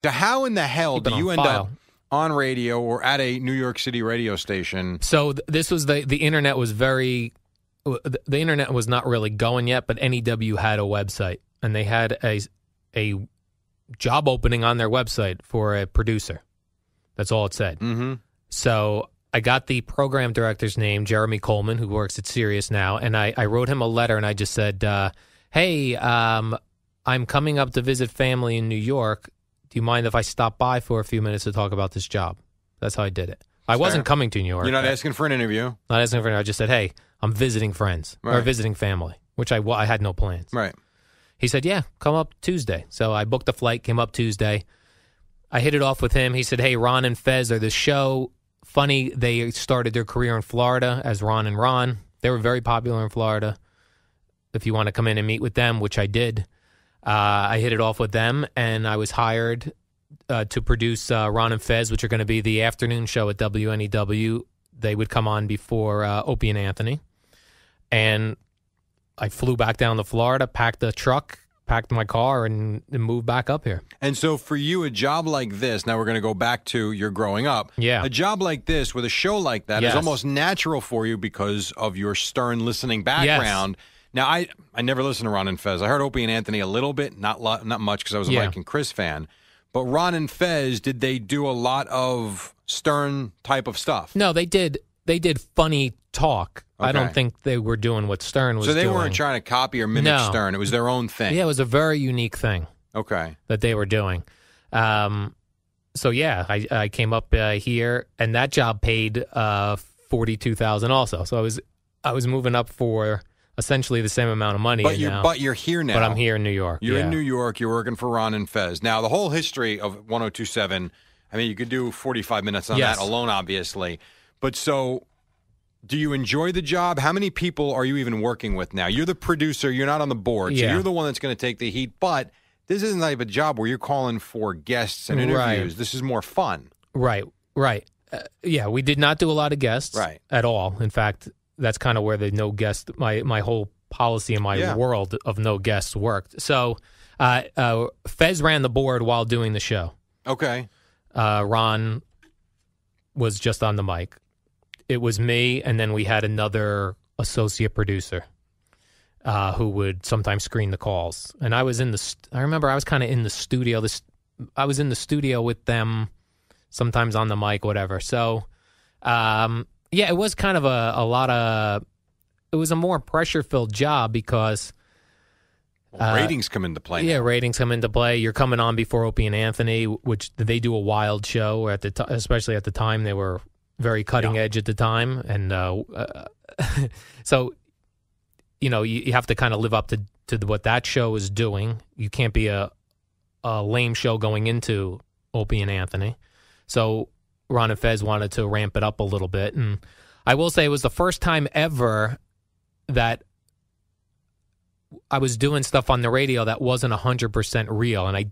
So how in the hell do you end up on radio or at a New York City radio station? So this was the internet was very the internet was not really going yet, but NEW had a website, and they had a job opening on their website for a producer. That's all it said. Mm-hmm. So I got the program director's name, Jeremy Coleman, who works at Sirius now, and I wrote him a letter, and I just said, hey, I'm coming up to visit family in New York. Do you mind if I stop by for a few minutes to talk about this job? That's how I did it. I wasn't coming to New York. You're not asking for an interview? Not asking for an interview. I just said, hey, I'm visiting friends or visiting family, which I had no plans. Right. He said, yeah, come up Tuesday. So I booked a flight, came up Tuesday. I hit it off with him. He said, hey, Ron and Fez are the show. Funny, they started their career in Florida as Ron and Ron. They were very popular in Florida. If you want to come in and meet with them, which I did, I hit it off with them, and I was hired to produce Ron and Fez, which are going to be the afternoon show at WNEW. They would come on before Opie and Anthony. And I flew back down to Florida, packed the truck, packed my car, and moved back up here. And so for you, a job like this, now we're going to go back to your growing up. Yeah. A job like this with a show like that is almost natural for you because of your stern listening background. Yes. Now, I never listened to Ron and Fez. I heard Opie and Anthony a little bit, not much because I was a Mike and Chris fan. But Ron and Fez, did they do a lot of stern type of stuff? No, they did. They did funny talk. Okay. I don't think they were doing what Stern was doing. So they weren't trying to copy or mimic Stern. It was their own thing. Yeah, it was a very unique thing. Okay. That they were doing. So yeah, I came up here, and that job paid $42,000 also. So I was moving up for essentially the same amount of money. But you're here now. But I'm here in New York. You're in New York. You're working for Ron and Fez. Now, the whole history of 102.7, I mean, you could do 45 minutes on that alone, obviously. But so, do you enjoy the job? How many people are you even working with now? You're the producer. You're not on the board. So you're the one that's going to take the heat. But this isn't like a job where you're calling for guests and interviews. Right. This is more fun. Right. Yeah, we did not do a lot of guests at all. In fact, that's kind of where the no guest, my whole policy in my world of no guests worked. So Fez ran the board while doing the show. Okay. Ron was just on the mic. It was me, and then we had another associate producer who would sometimes screen the calls. And I was I remember I was kind of in the studio. I was in the studio with them, sometimes on the mic, whatever. So, it was kind of it was a more pressure-filled job because ratings come into play. Yeah, ratings come into play. You're coming on before Opie and Anthony, which they do a wild show. Especially at the time, they were very cutting edge at the time, and so you have to kind of live up to what that show is doing. You can't be a lame show going into Opie and Anthony. So Ron and Fez wanted to ramp it up a little bit, and I will say it was the first time ever that I was doing stuff on the radio that wasn't 100% real, and I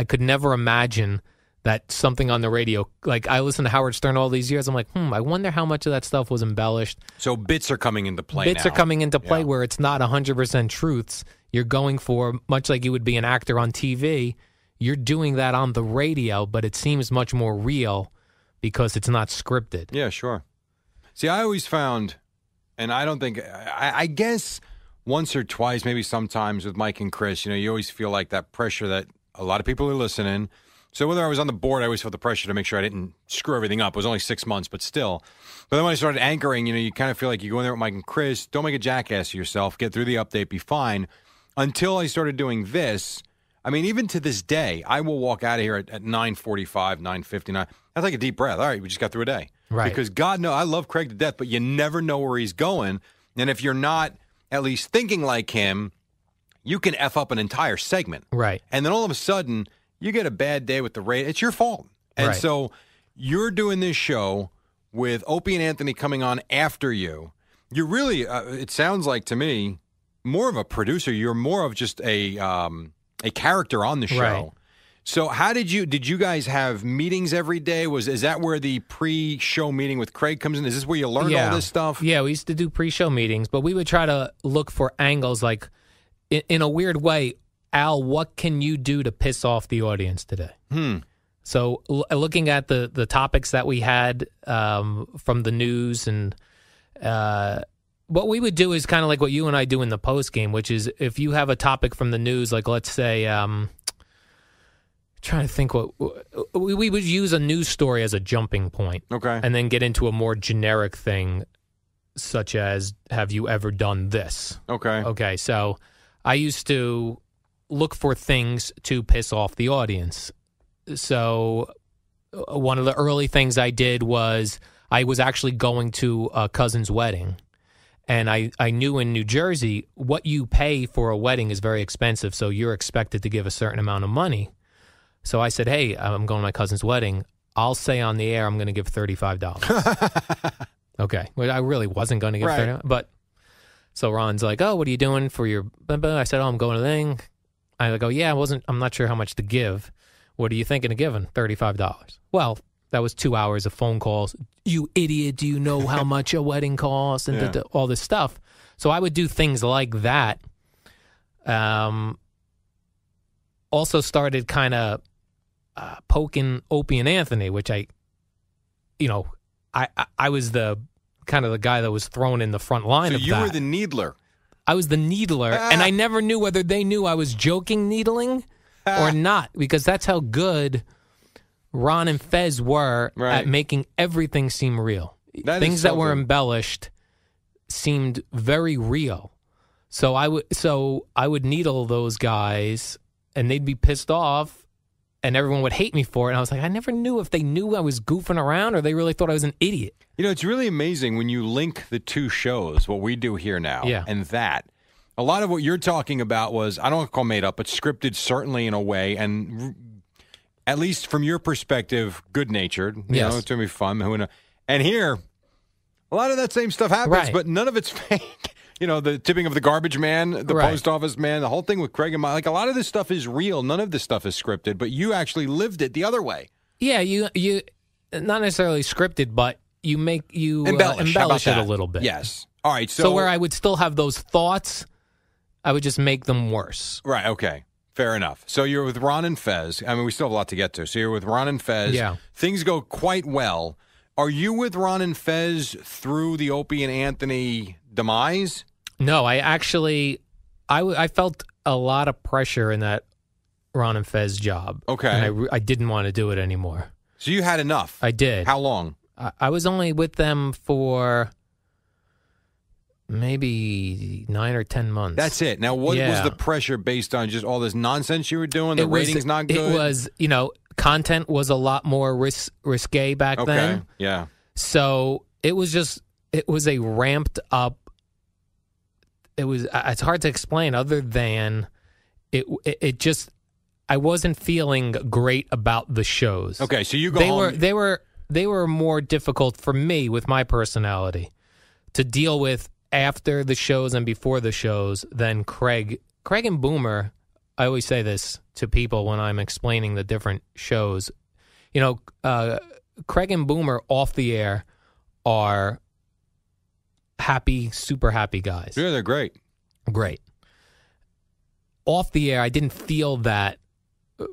could never imagine that something on the radio, like I listened to Howard Stern all these years, I'm like, I wonder how much of that stuff was embellished. So bits are coming into play Bits are coming into play where it's not 100% truths. You're going for, much like you would be an actor on TV, you're doing that on the radio, but it seems much more real because it's not scripted. Yeah, sure. See, I always found, and I don't think, I guess once or twice, maybe sometimes with Mike and Chris, you always feel like that pressure that a lot of people are listening. So whether I was on the board, I always felt the pressure to make sure I didn't screw everything up. It was only 6 months, but still. But then when I started anchoring, you kind of feel like you go in there with Mike and Chris, don't make a jackass of yourself, get through the update, be fine. Until I started doing this, I mean, even to this day, I will walk out of here at 9:45, 9:59. That's like a deep breath. All right, we just got through a day. Right. Because God knows, I love Craig to death, but you never know where he's going. And if you're not at least thinking like him, you can F up an entire segment. Right. And then all of a sudden, you get a bad day with the rate. It's your fault. And so you're doing this show with Opie and Anthony coming on after you. You're really, it sounds like to me, more of a producer. You're more of just a character on the show. Right. So how did you guys have meetings every day? Is that where the pre-show meeting with Craig comes in? Is this where you learned all this stuff? Yeah, we used to do pre-show meetings, but we would try to look for angles like, in a weird way, Al, what can you do to piss off the audience today? So looking at the topics that we had from the news, and what we would do is kind of like what you and I do in the post game, which is if you have a topic from the news, like let's say, trying to think what we would use a news story as a jumping point, Okay. and then get into a more generic thing, such as have you ever done this? Okay. Okay, so I used to look for things to piss off the audience. So one of the early things I did was I was actually going to a cousin's wedding. And I knew in New Jersey, what you pay for a wedding is very expensive, so you're expected to give a certain amount of money. So I said, hey, I'm going to my cousin's wedding. I'll say on the air I'm going to give $35. Okay. Well, I really wasn't going to give $35. But so Ron's like, oh, what are you doing for your... I said, oh, I'm going to the thing. I go, yeah, I'm not sure how much to give. What are you thinking of giving? $35. Well, that was 2 hours of phone calls. You idiot, do you know how much a wedding costs? And all this stuff. So I would do things like that. Also started kind of poking Opie and Anthony, which I was the kind of the guy that was thrown in the front line of that. So you were the needler. I was the needler, and I never knew whether they knew I was joking needling or not, because that's how good Ron and Fez were at making everything seem real. Things that were embellished seemed very real. So I would needle those guys, and they'd be pissed off, and everyone would hate me for it. And I was like, I never knew if they knew I was goofing around or they really thought I was an idiot. You know, it's really amazing when you link the two shows, what we do here now, and that. A lot of what you're talking about was, I don't want to call made up, but scripted certainly in a way, and at least from your perspective, good-natured. You know, it's going to be fun. And here, a lot of that same stuff happens, but none of it's fake. You know, the tipping of the garbage man, the post office man, the whole thing with Craig and Mike. Like, a lot of this stuff is real. None of this stuff is scripted, but you actually lived it the other way. Yeah, you not necessarily scripted, but you embellish it a little bit. Yes. All right. So where I would still have those thoughts, I would just make them worse. Right. Okay. Fair enough. So you're with Ron and Fez. I mean, we still have a lot to get to. So you're with Ron and Fez. Yeah. Things go quite well. Are you with Ron and Fez through the Opie and Anthony demise? No, I actually, I felt a lot of pressure in that Ron and Fez job. Okay. And I didn't want to do it anymore. So you had enough? I did. How long? I was only with them for maybe 9 or 10 months. That's it. Now, what was the pressure based on? Just all this nonsense you were doing? The ratings not good? It was, content was a lot more risque back then. Yeah. So it was a ramped up. It's hard to explain other than it just, I wasn't feeling great about the shows. Okay, so you go home. They were more difficult for me with my personality to deal with after the shows and before the shows than Craig and Boomer. I always say this to people when I'm explaining the different shows. Craig and Boomer off the air are happy, super happy guys. Yeah, they're great. Great. Off the air, I didn't feel that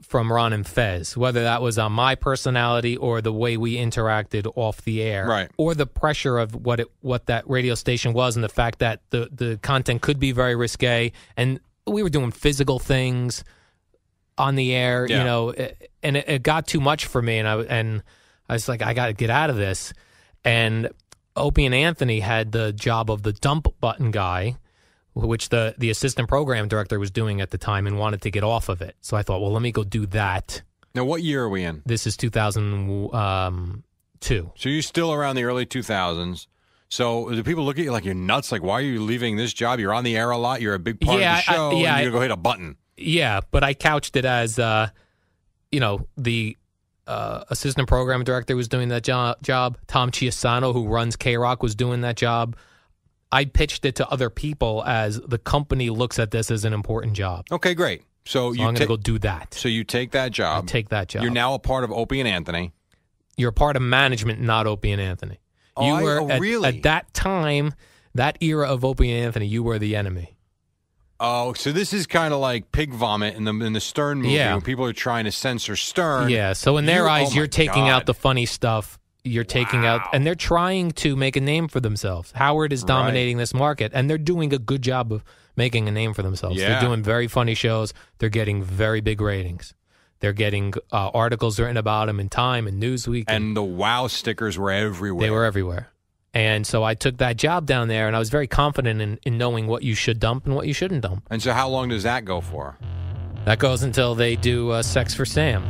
from Ron and Fez, whether that was on my personality or the way we interacted off the air, or the pressure of what that radio station was, and the fact that the content could be very risque, and we were doing physical things on the air, and it got too much for me, and I was like, I got to get out of this. And Opie and Anthony had the job of the dump button guy, which the assistant program director was doing at the time and wanted to get off of it. So I thought, well, let me go do that. Now, what year are we in? This is 2002. So you're still around the early 2000s. So do people look at you like you're nuts? Like, why are you leaving this job? You're on the air a lot. You're a big part of the show. And you're going to go hit a button. Yeah, but I couched it as, the assistant program director was doing that job. Tom Chiasano, who runs K-Rock, was doing that job. I pitched it to other people as the company looks at this as an important job. Okay, great. So I'm going to go do that. So you take that job. I take that job. You're now a part of Opie and Anthony. You're a part of management, not Opie and Anthony. Really? At that time, that era of Opie and Anthony, you were the enemy. Oh, so this is kind of like pig vomit in the Stern movie Yeah. when people are trying to censor Stern. Yeah, so in their eyes, oh you're my taking out God. the funny stuff. You're taking out, and they're trying to make a name for themselves. Howard is dominating this market, and they're doing a good job of making a name for themselves. Yeah. They're doing very funny shows. They're getting very big ratings. They're getting articles written about them in Time and Newsweek. And the wow stickers were everywhere. They were everywhere. And so I took that job down there, and I was very confident in knowing what you should dump and what you shouldn't dump. And so how long does that go for? That goes until they do Sex for Sam.